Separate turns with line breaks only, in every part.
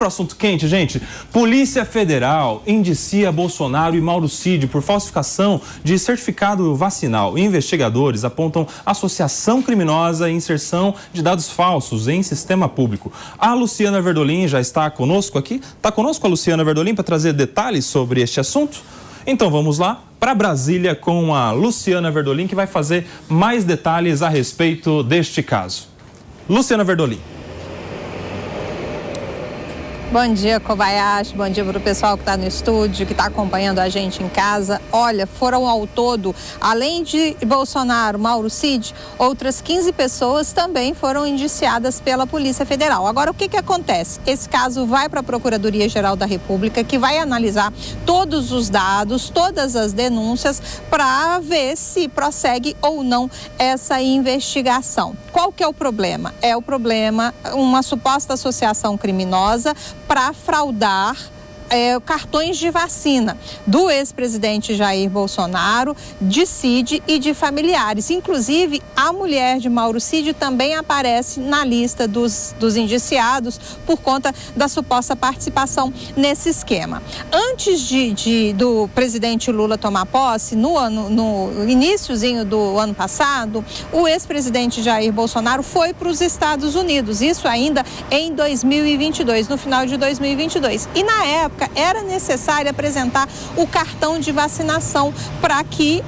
Assunto quente, gente. Polícia Federal indicia Bolsonaro e Mauro Cid por falsificação de certificado vacinal. Investigadores apontam associação criminosa e inserção de dados falsos em sistema público. A Luciana Verdolim já está conosco aqui. Está conosco a Luciana Verdolim para trazer detalhes sobre este assunto? Então vamos lá para Brasília com a Luciana Verdolim, que vai fazer mais detalhes a respeito deste caso. Luciana Verdolim.
Bom dia, Kobayashi. Bom dia para o pessoal que está no estúdio, que está acompanhando a gente em casa. Olha, foram ao todo, além de Bolsonaro, Mauro Cid, outras 15 pessoas também foram indiciadas pela Polícia Federal. Agora, o que acontece? Esse caso vai para a Procuradoria-Geral da República, que vai analisar todos os dados, todas as denúncias, para ver se prossegue ou não essa investigação. Qual que é o problema? É o problema, uma suposta associação criminosa para fraudar cartões de vacina do ex-presidente Jair Bolsonaro, de Cid e de familiares. Inclusive, a mulher de Mauro Cid também aparece na lista dos indiciados por conta da suposta participação nesse esquema. Antes do presidente Lula tomar posse, no iniciozinho do ano passado, o ex-presidente Jair Bolsonaro foi para os Estados Unidos, isso ainda em 2022, no final de 2022. E na época, era necessário apresentar o cartão de vacinação para que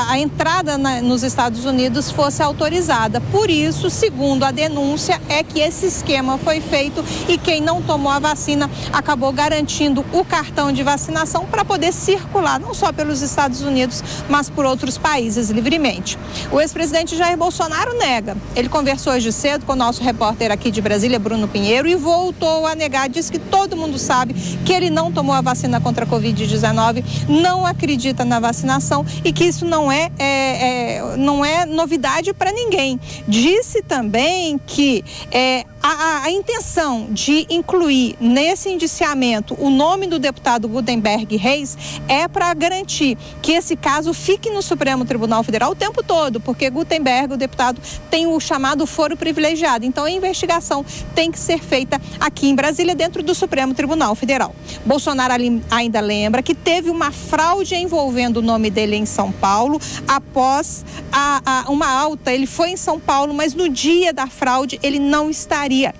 a entrada nos Estados Unidos fosse autorizada. Por isso, segundo a denúncia, é que esse esquema foi feito e quem não tomou a vacina acabou garantindo o cartão de vacinação para poder circular, não só pelos Estados Unidos, mas por outros países livremente. O ex-presidente Jair Bolsonaro nega. Ele conversou hoje cedo com o nosso repórter aqui de Brasília, Bruno Pinheiro, e voltou a negar. Diz que todo mundo sabe que ele não tomou a vacina contra a Covid-19, não acredita na vacinação e que isso não é novidade para ninguém. Disse também que a intenção de incluir nesse indiciamento o nome do deputado Gutenberg Reis é para garantir que esse caso fique no Supremo Tribunal Federal o tempo todo, porque Gutenberg, o deputado, tem o chamado foro privilegiado. Então a investigação tem que ser feita aqui em Brasília, dentro do Supremo Tribunal Federal. Bolsonaro ainda lembra que teve uma fraude envolvendo o nome dele em São Paulo após uma alta. Ele foi em São Paulo, mas no dia da fraude ele não estaria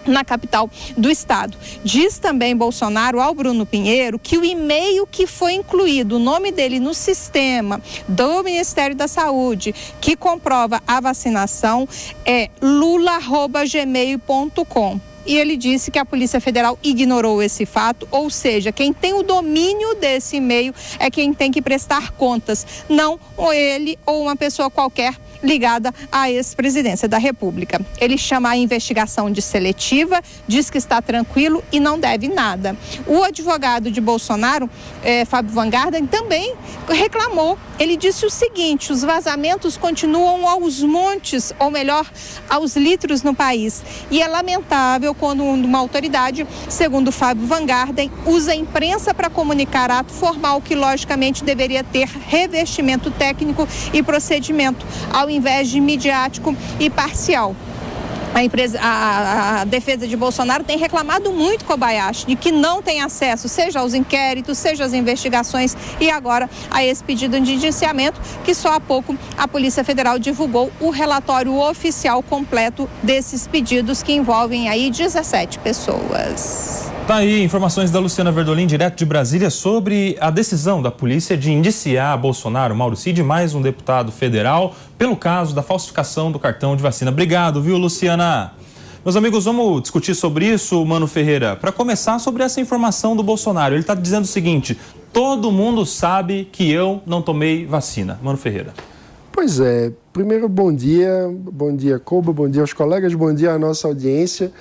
na capital do estado. Diz também Bolsonaro ao Bruno Pinheiro que o e-mail que foi incluído, o nome dele no sistema do Ministério da Saúde, que comprova a vacinação, é lula@gmail.com. E ele disse que a Polícia Federal ignorou esse fato, ou seja, quem tem o domínio desse e-mail é quem tem que prestar contas, não ele ou uma pessoa qualquer ligada à ex-presidência da República. Ele chama a investigação de seletiva, diz que está tranquilo e não deve nada. O advogado de Bolsonaro, Fábio Van Garden, também reclamou. Ele disse o seguinte: os vazamentos continuam aos montes, ou melhor, aos litros no país. E é lamentável quando uma autoridade, segundo Fábio Van Garden, usa a imprensa para comunicar ato formal que, logicamente, deveria ter revestimento técnico e procedimento, ao invés de midiático e parcial. A defesa de Bolsonaro tem reclamado muito, Kobayashi, de que não tem acesso, seja aos inquéritos, seja às investigações e agora a esse pedido de indiciamento, que só há pouco a Polícia Federal divulgou o relatório oficial completo desses pedidos, que envolvem aí 17 pessoas.
Tá aí informações da Luciana Verdolim, direto de Brasília, sobre a decisão da polícia de indiciar Bolsonaro, Mauro Cid e mais um deputado federal pelo caso da falsificação do cartão de vacina. Obrigado, viu, Luciana? Meus amigos, vamos discutir sobre isso, Mano Ferreira. Para começar, sobre essa informação do Bolsonaro. Ele está dizendo o seguinte: todo mundo sabe que eu não tomei vacina. Mano Ferreira.
Pois é. Primeiro, bom dia, Koba, bom dia aos colegas, bom dia à nossa audiência.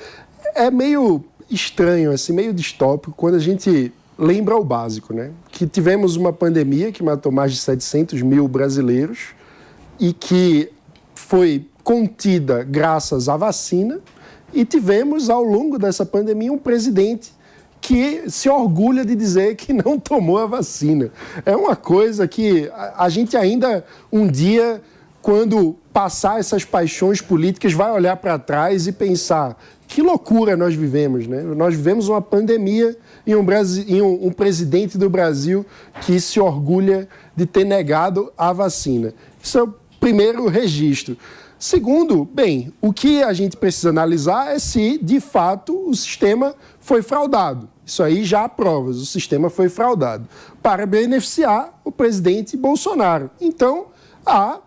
É meio estranho, assim, meio distópico, quando a gente lembra o básico, né? Que tivemos uma pandemia que matou mais de 700 mil brasileiros e que foi contida graças à vacina, e tivemos, ao longo dessa pandemia, um presidente que se orgulha de dizer que não tomou a vacina. É uma coisa que a gente ainda, um dia, quando passar essas paixões políticas, vai olhar para trás e pensar que loucura nós vivemos, né? Nós vivemos uma pandemia e um presidente do Brasil que se orgulha de ter negado a vacina. Isso é o primeiro registro. Segundo, bem, o que a gente precisa analisar é se, de fato, o sistema foi fraudado. Isso aí já há provas, o sistema foi fraudado para beneficiar o presidente Bolsonaro. Então, há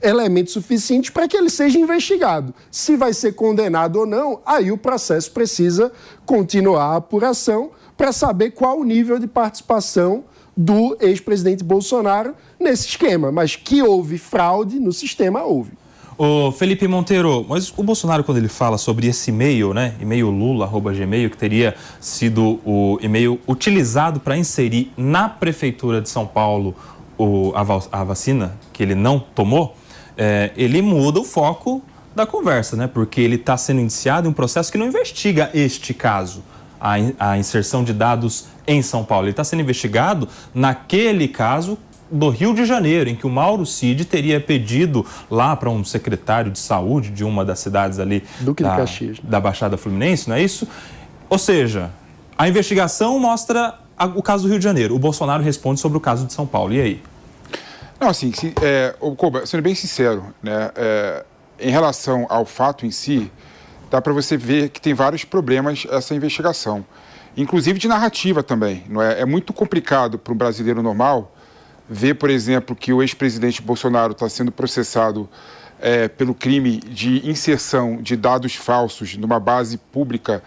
elementos suficientes para que ele seja investigado. Se vai ser condenado ou não, aí o processo precisa continuar a apuração para saber qual o nível de participação do ex-presidente Bolsonaro nesse esquema. Mas que houve fraude no sistema, houve.
Ô Felipe Monteiro, mas o Bolsonaro, quando ele fala sobre esse e-mail, né, e-mail lula@gmail, que teria sido o e-mail utilizado para inserir na Prefeitura de São Paulo a vacina, que ele não tomou, ele muda o foco da conversa, né? Porque ele está sendo indiciado em um processo que não investiga este caso, a inserção de dados em São Paulo. Ele está sendo investigado naquele caso do Rio de Janeiro, em que o Mauro Cid teria pedido lá para um secretário de saúde de uma das cidades ali da Baixada Fluminense, não é isso? Ou seja, a investigação mostra o caso do Rio de Janeiro. O Bolsonaro responde sobre o caso de São Paulo. E aí?
Não, assim, Koba, sendo bem sincero, né, em relação ao fato em si, dá para você ver que tem vários problemas essa investigação, inclusive de narrativa também. Não é? É muito complicado para um brasileiro normal ver, por exemplo, que o ex-presidente Bolsonaro está sendo processado pelo crime de inserção de dados falsos numa base pública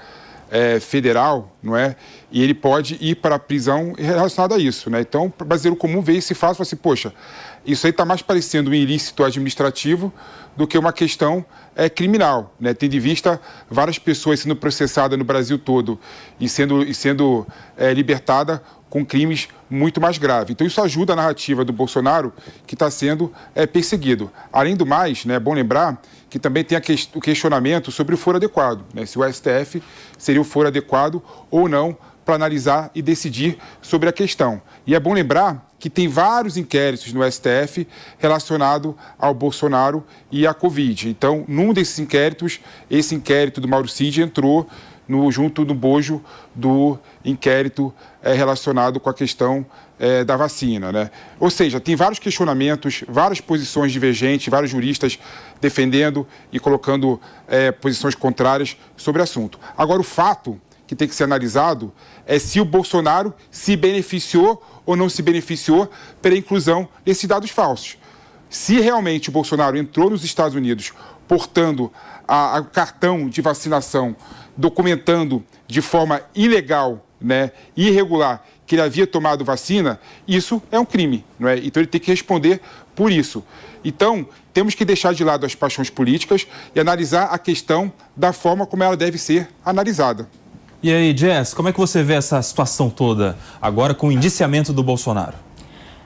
federal, não é? E ele pode ir para a prisão relacionado a isso, né? Então, o brasileiro comum vê esse fato e fala assim, poxa, isso aí está mais parecendo um ilícito administrativo do que uma questão criminal, né? Tendo em vista várias pessoas sendo processadas no Brasil todo e sendo libertada com crimes muito mais graves. Então, isso ajuda a narrativa do Bolsonaro, que está sendo perseguido. Além do mais, né, é bom lembrar que também tem o questionamento sobre o foro adequado, né? Se o STF seria o foro adequado ou não para analisar e decidir sobre a questão. E é bom lembrar que tem vários inquéritos no STF relacionados ao Bolsonaro e à Covid. Então, num desses inquéritos, esse inquérito do Mauro Cid entrou junto no bojo do inquérito relacionado com a questão da vacina, né? Ou seja, tem vários questionamentos, várias posições divergentes, vários juristas defendendo e colocando posições contrárias sobre o assunto. Agora, o fato que tem que ser analisado é se o Bolsonaro se beneficiou ou não se beneficiou pela inclusão desses dados falsos. Se realmente o Bolsonaro entrou nos Estados Unidos portando a cartão de vacinação, documentando de forma ilegal, né, irregular, que ele havia tomado vacina, isso é um crime, não é? Então ele tem que responder por isso. Então, temos que deixar de lado as paixões políticas e analisar a questão da forma como ela deve ser analisada.
E aí, Jess, como é que você vê essa situação toda agora com o indiciamento do Bolsonaro?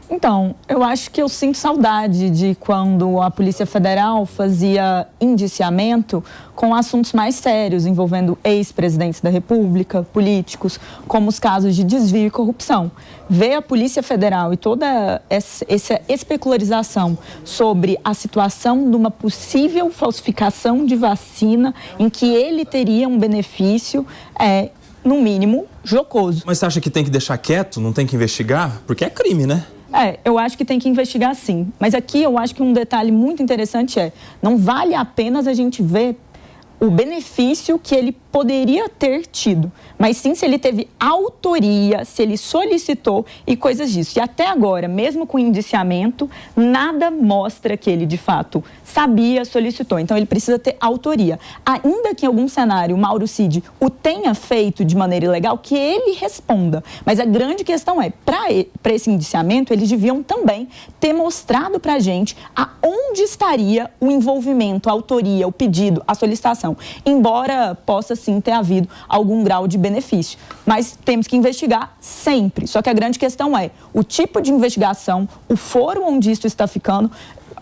Então, eu acho que eu sinto saudade de quando a Polícia Federal fazia indiciamento com assuntos mais sérios, envolvendo ex-presidentes da República, políticos, como os casos de desvio e corrupção. Ver a Polícia Federal e toda essa especularização sobre a situação de uma possível falsificação de vacina em que ele teria um benefício no mínimo, jocoso.
Mas você acha que tem que deixar quieto, não tem que investigar? Porque é crime, né?
Eu acho que tem que investigar sim. Mas aqui eu acho que um detalhe muito interessante não vale apenas a gente ver o benefício que ele poderia ter tido, mas sim se ele teve autoria, se ele solicitou e coisas disso. E até agora, mesmo com indiciamento, nada mostra que ele, de fato, sabia, solicitou. Então, ele precisa ter autoria. Ainda que em algum cenário o Mauro Cid o tenha feito de maneira ilegal, que ele responda. Mas a grande questão para esse indiciamento, eles deviam também ter mostrado para a gente aonde estaria o envolvimento, a autoria, o pedido, a solicitação. Embora possa sim ter havido algum grau de benefício. Mas temos que investigar sempre. Só que a grande questão o tipo de investigação, o foro onde isso está ficando.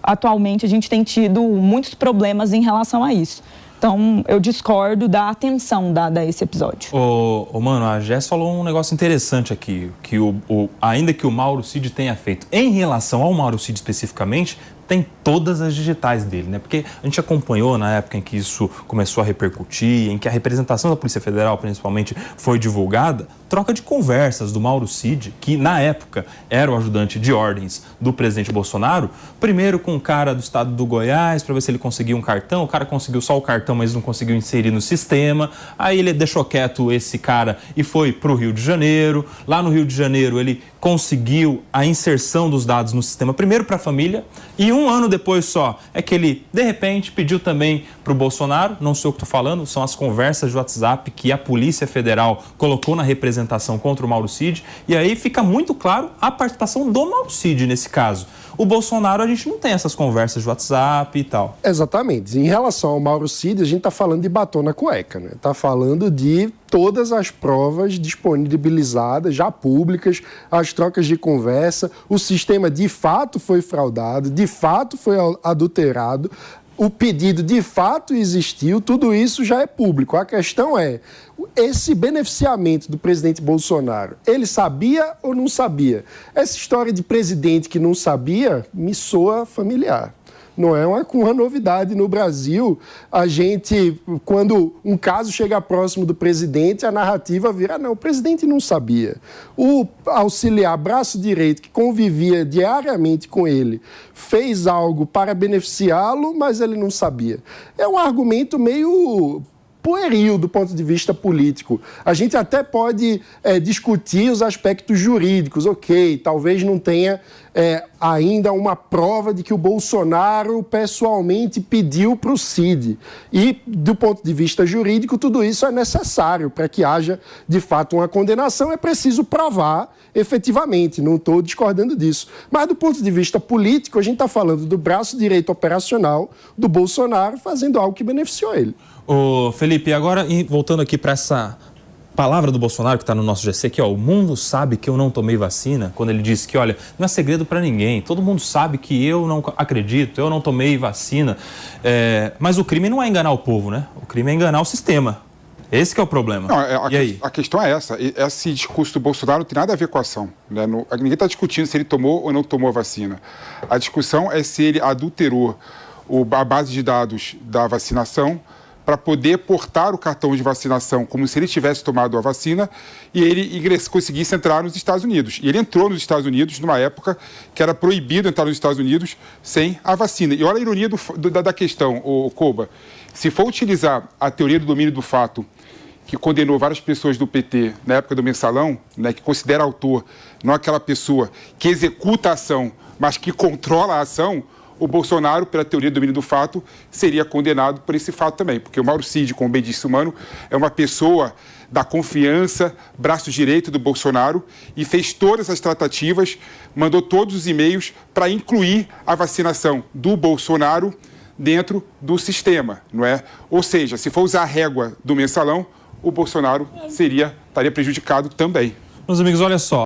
Atualmente a gente tem tido muitos problemas em relação a isso. Então, eu discordo da atenção dada a esse episódio.
Mano, a Jess falou um negócio interessante aqui, que ainda que o Mauro Cid tenha feito, em relação ao Mauro Cid especificamente, tem todas as digitais dele, né? Porque a gente acompanhou na época em que isso começou a repercutir, em que a representação da Polícia Federal, principalmente, foi divulgada, troca de conversas do Mauro Cid, que na época era o ajudante de ordens do presidente Bolsonaro, primeiro com o cara do estado do Goiás, para ver se ele conseguia um cartão, o cara conseguiu só o cartão, mas não conseguiu inserir no sistema, aí ele deixou quieto esse cara e foi para o Rio de Janeiro, lá no Rio de Janeiro ele conseguiu a inserção dos dados no sistema, primeiro para a família, e um ano depois só, é que ele, de repente, pediu também para o Bolsonaro, não sei o que estou falando, são as conversas de WhatsApp que a Polícia Federal colocou na representação contra o Mauro Cid, e aí fica muito claro a participação do Mauro Cid nesse caso. O Bolsonaro, a gente não tem essas conversas de WhatsApp e tal.
Exatamente. Em relação ao Mauro Cid, a gente está falando de batom na cueca, né? Está falando de todas as provas disponibilizadas, já públicas, as trocas de conversa, o sistema de fato foi fraudado, de fato foi adulterado, o pedido de fato existiu, tudo isso já é público. A questão é, esse beneficiamento do presidente Bolsonaro, ele sabia ou não sabia? Essa história de presidente que não sabia me soa familiar. Não é uma novidade no Brasil. A gente, quando um caso chega próximo do presidente, a narrativa vira, não, o presidente não sabia. O auxiliar braço direito, que convivia diariamente com ele, fez algo para beneficiá-lo, mas ele não sabia. É um argumento meio pueril do ponto de vista político. A gente até pode discutir os aspectos jurídicos, ok, talvez não tenha ainda uma prova de que o Bolsonaro pessoalmente pediu para o Cid. E, do ponto de vista jurídico, tudo isso é necessário para que haja, de fato, uma condenação. É preciso provar efetivamente, não estou discordando disso. Mas, do ponto de vista político, a gente está falando do braço direito operacional do Bolsonaro fazendo algo que beneficiou ele.
Ô, Felipe, agora voltando aqui para essa palavra do Bolsonaro que está no nosso GC aqui, ó, o mundo sabe que eu não tomei vacina, quando ele disse que, olha, não é segredo para ninguém, todo mundo sabe que eu não acredito, eu não tomei vacina, mas o crime não é enganar o povo, né? O crime é enganar o sistema. Esse que é o problema.
Não,
e aí?
A questão é essa. Esse discurso do Bolsonaro não tem nada a ver com a ação. Né? Ninguém está discutindo se ele tomou ou não tomou a vacina. A discussão é se ele adulterou a base de dados da vacinação para poder portar o cartão de vacinação como se ele tivesse tomado a vacina e ele conseguisse entrar nos Estados Unidos. E ele entrou nos Estados Unidos numa época que era proibido entrar nos Estados Unidos sem a vacina. E olha a ironia da questão, Koba. Se for utilizar a teoria do domínio do fato, que condenou várias pessoas do PT na época do Mensalão, né, que considera autor não aquela pessoa que executa a ação, mas que controla a ação, o Bolsonaro, pela teoria do domínio do fato, seria condenado por esse fato também. Porque o Mauro Cid, como bem disse o Mano, é uma pessoa da confiança, braço direito do Bolsonaro, e fez todas as tratativas, mandou todos os e-mails para incluir a vacinação do Bolsonaro dentro do sistema, não é? Ou seja, se for usar a régua do Mensalão, o Bolsonaro estaria prejudicado também.
Meus amigos, olha só.